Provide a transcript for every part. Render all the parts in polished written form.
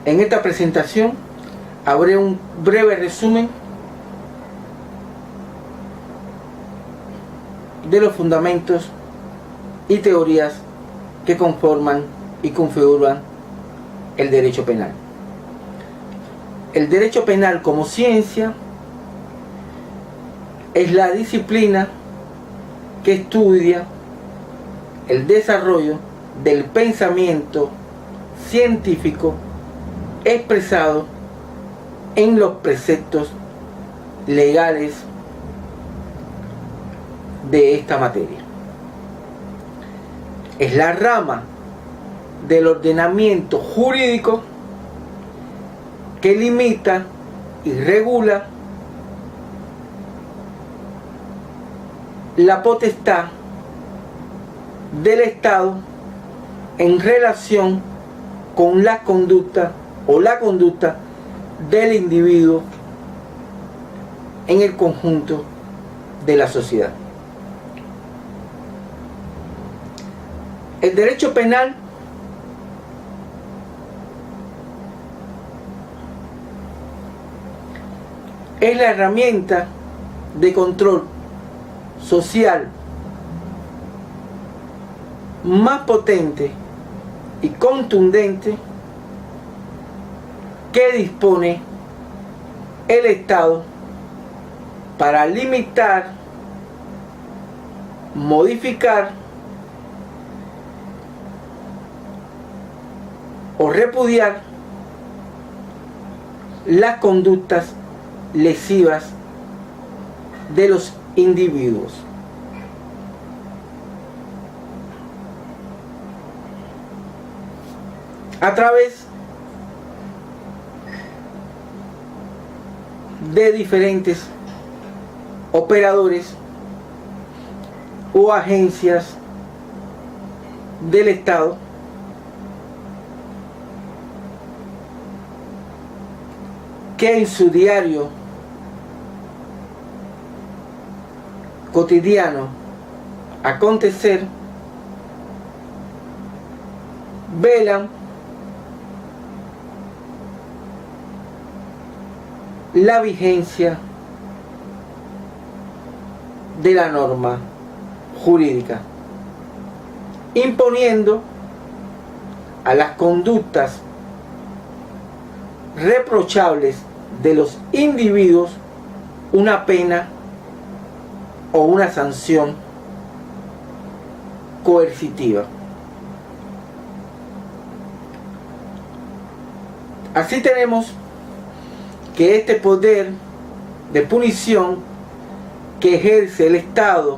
En esta presentación haré un breve resumen de los fundamentos y teorías que conforman y configuran el derecho penal. El derecho penal como ciencia es la disciplina que estudia el desarrollo del pensamiento científico expresado en los preceptos legales de esta materia. Es la rama del ordenamiento jurídico que limita y regula la potestad del Estado en relación con la conducta o la conducta del individuo en el conjunto de la sociedad. El derecho penal es la herramienta de control social más potente y contundente que dispone el Estado para limitar, modificar o repudiar las conductas lesivas de los individuos. A través de diferentes operadores o agencias del Estado que en su diario cotidiano acontecer velan la vigencia de la norma jurídica, imponiendo a las conductas reprochables de los individuos una pena o una sanción coercitiva. Así tenemos que este poder de punición que ejerce el Estado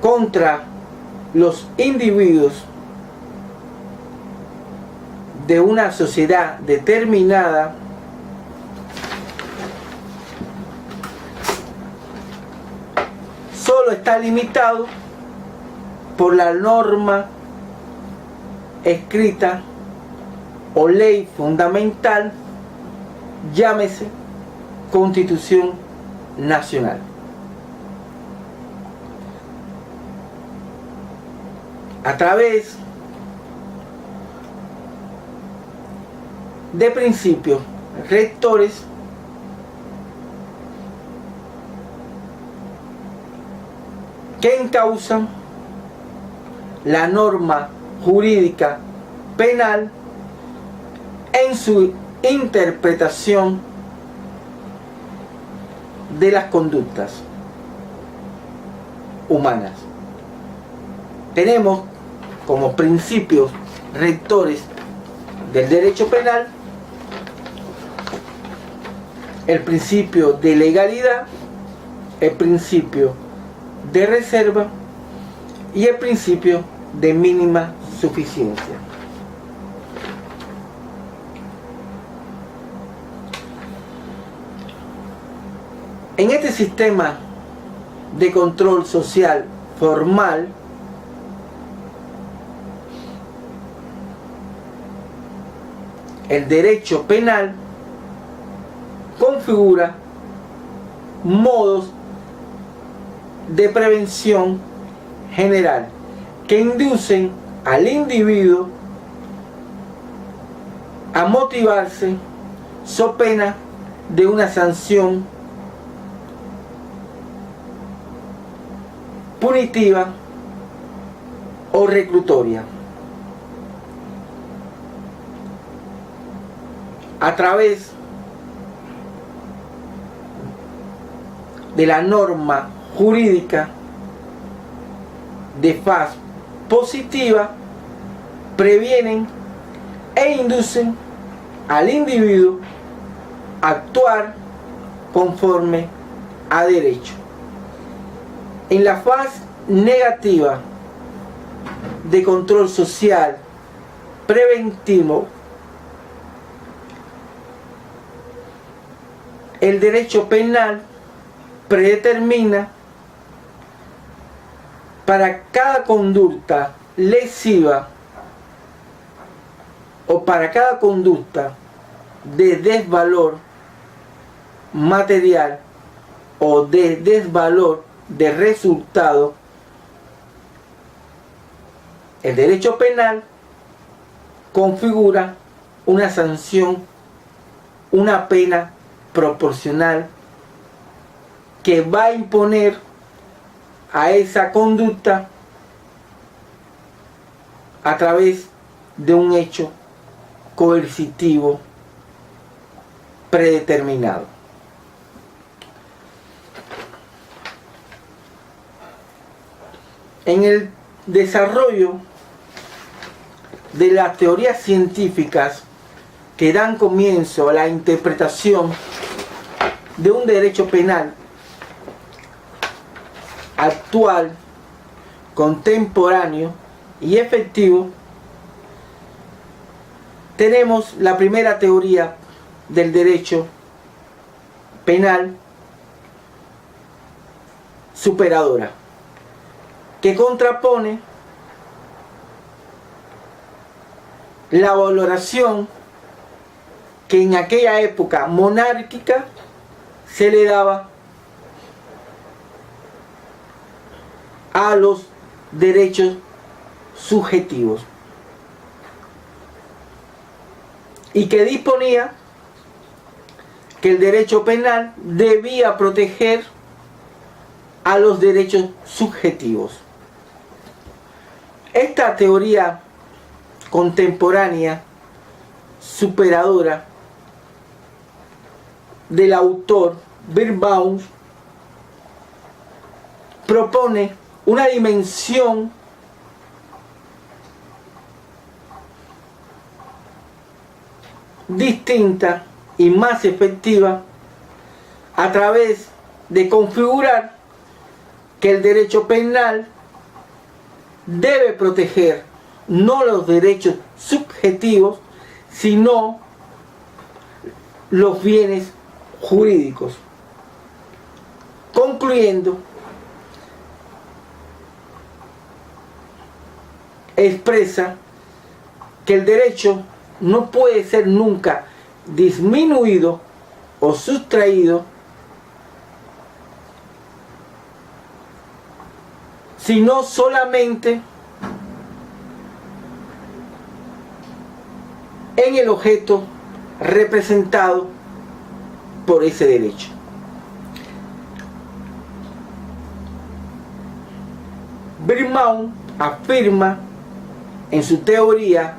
contra los individuos de una sociedad determinada solo está limitado por la norma escrita o ley fundamental, llámese Constitución Nacional. A través de principios rectores que encausan la norma jurídica penal en su interpretación de las conductas humanas. Tenemos como principios rectores del derecho penal el principio de legalidad, el principio de reserva y el principio de mínima suficiencia. En este sistema de control social formal, el derecho penal configura modos de prevención general que inducen al individuo a motivarse so pena de una sanción punitiva o reclutoria. A través de la norma jurídica de faz positiva, previenen e inducen al individuo a actuar conforme a derecho. En la faz negativa de control social preventivo, el derecho penal predetermina para cada conducta lesiva o para cada conducta de desvalor material o de desvalor de resultado, el derecho penal configura una sanción, una pena proporcional que va a imponer a esa conducta a través de un hecho coercitivo predeterminado. En el desarrollo de las teorías científicas que dan comienzo a la interpretación de un derecho penal actual, contemporáneo y efectivo, tenemos la primera teoría del derecho penal superadora, que contrapone la valoración que en aquella época monárquica se le daba a los derechos subjetivos y que disponía que el derecho penal debía proteger a los derechos subjetivos. Esta teoría contemporánea superadora del autor Birnbaum propone una dimensión distinta y más efectiva a través de configurar que el derecho penal debe proteger no los derechos subjetivos, sino los bienes jurídicos, concluyendo, expresa que el derecho no puede ser nunca disminuido o sustraído, sino solamente en el objeto representado por ese derecho. Birnbaum afirma en su teoría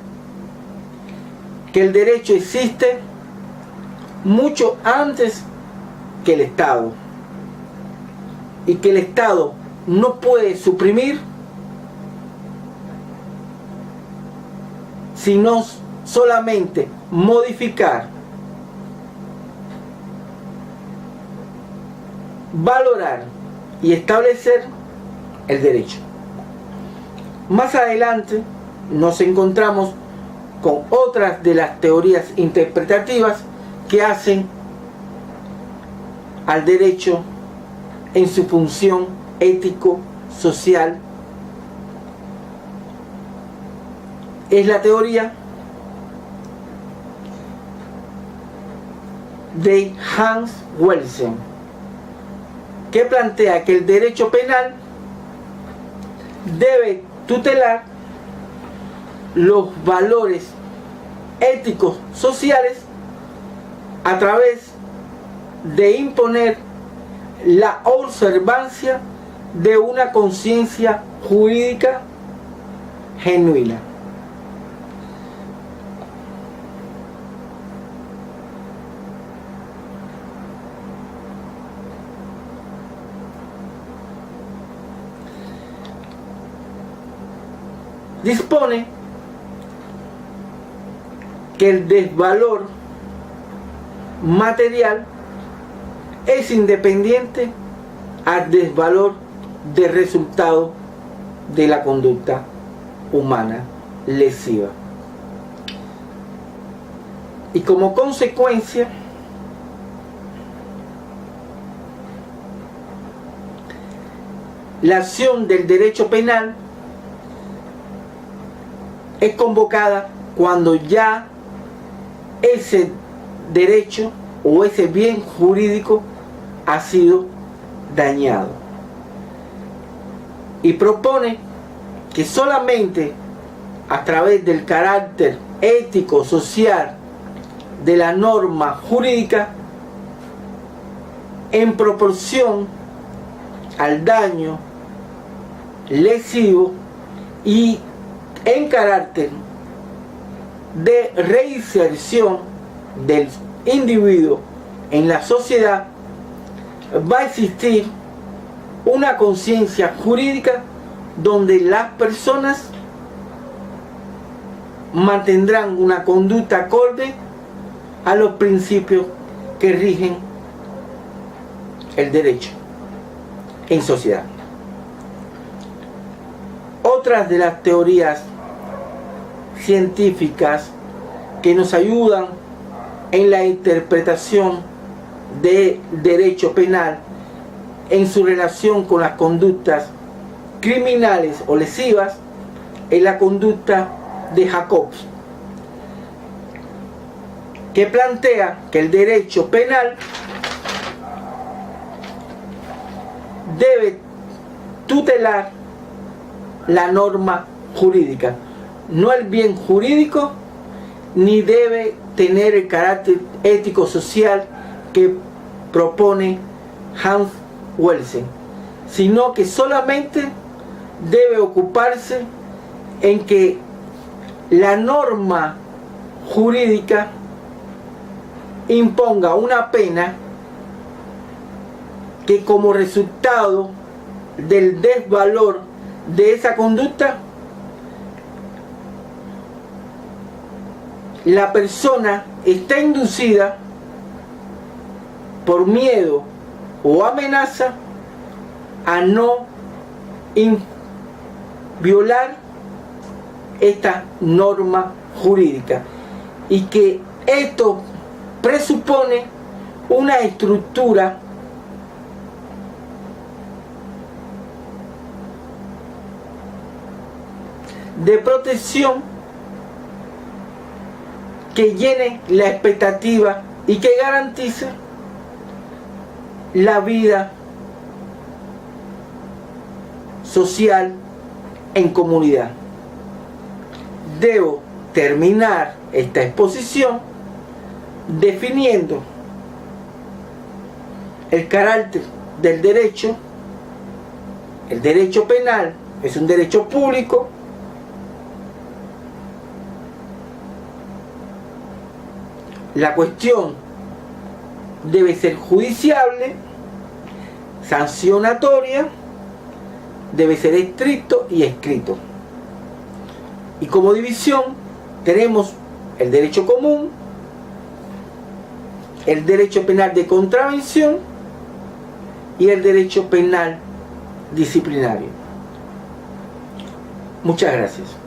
que el derecho existe mucho antes que el Estado y que el Estado no puede suprimir sino solamente modificar, valorar y establecer el derecho. Más adelante nos encontramos con otras de las teorías interpretativas que hacen al derecho en su función ético-social. Es la teoría de Hans Kelsen, que plantea que el derecho penal debe tutelar los valores éticos sociales a través de imponer la observancia de una conciencia jurídica genuina. Dispone que el desvalor material es independiente al desvalor de resultado de la conducta humana lesiva. Y como consecuencia, la acción del derecho penal es convocada cuando ya ese derecho o ese bien jurídico ha sido dañado, y propone que solamente a través del carácter ético social de la norma jurídica, en proporción al daño lesivo y en carácter de reinserción del individuo en la sociedad, va a existir una conciencia jurídica donde las personas mantendrán una conducta acorde a los principios que rigen el derecho en sociedad. Otras de las teorías científicas que nos ayudan en la interpretación del derecho penal en su relación con las conductas criminales o lesivas es la conducta de Jacobs, que plantea que el derecho penal debe tutelar la norma jurídica, no el bien jurídico, ni debe tener el carácter ético-social que propone Hans Kelsen, sino que solamente debe ocuparse en que la norma jurídica imponga una pena que, como resultado del desvalor de esa conducta, la persona está inducida por miedo o amenaza a no violar esta norma jurídica, y que esto presupone una estructura de protección que llene la expectativa y que garantice la vida social en comunidad. Debo terminar esta exposición definiendo el carácter del derecho. El derecho penal es un derecho público la cuestión debe ser judiciable, sancionatoria, debe ser estricto y escrito. Y como división tenemos el derecho común, el derecho penal de contravención y el derecho penal disciplinario. Muchas gracias.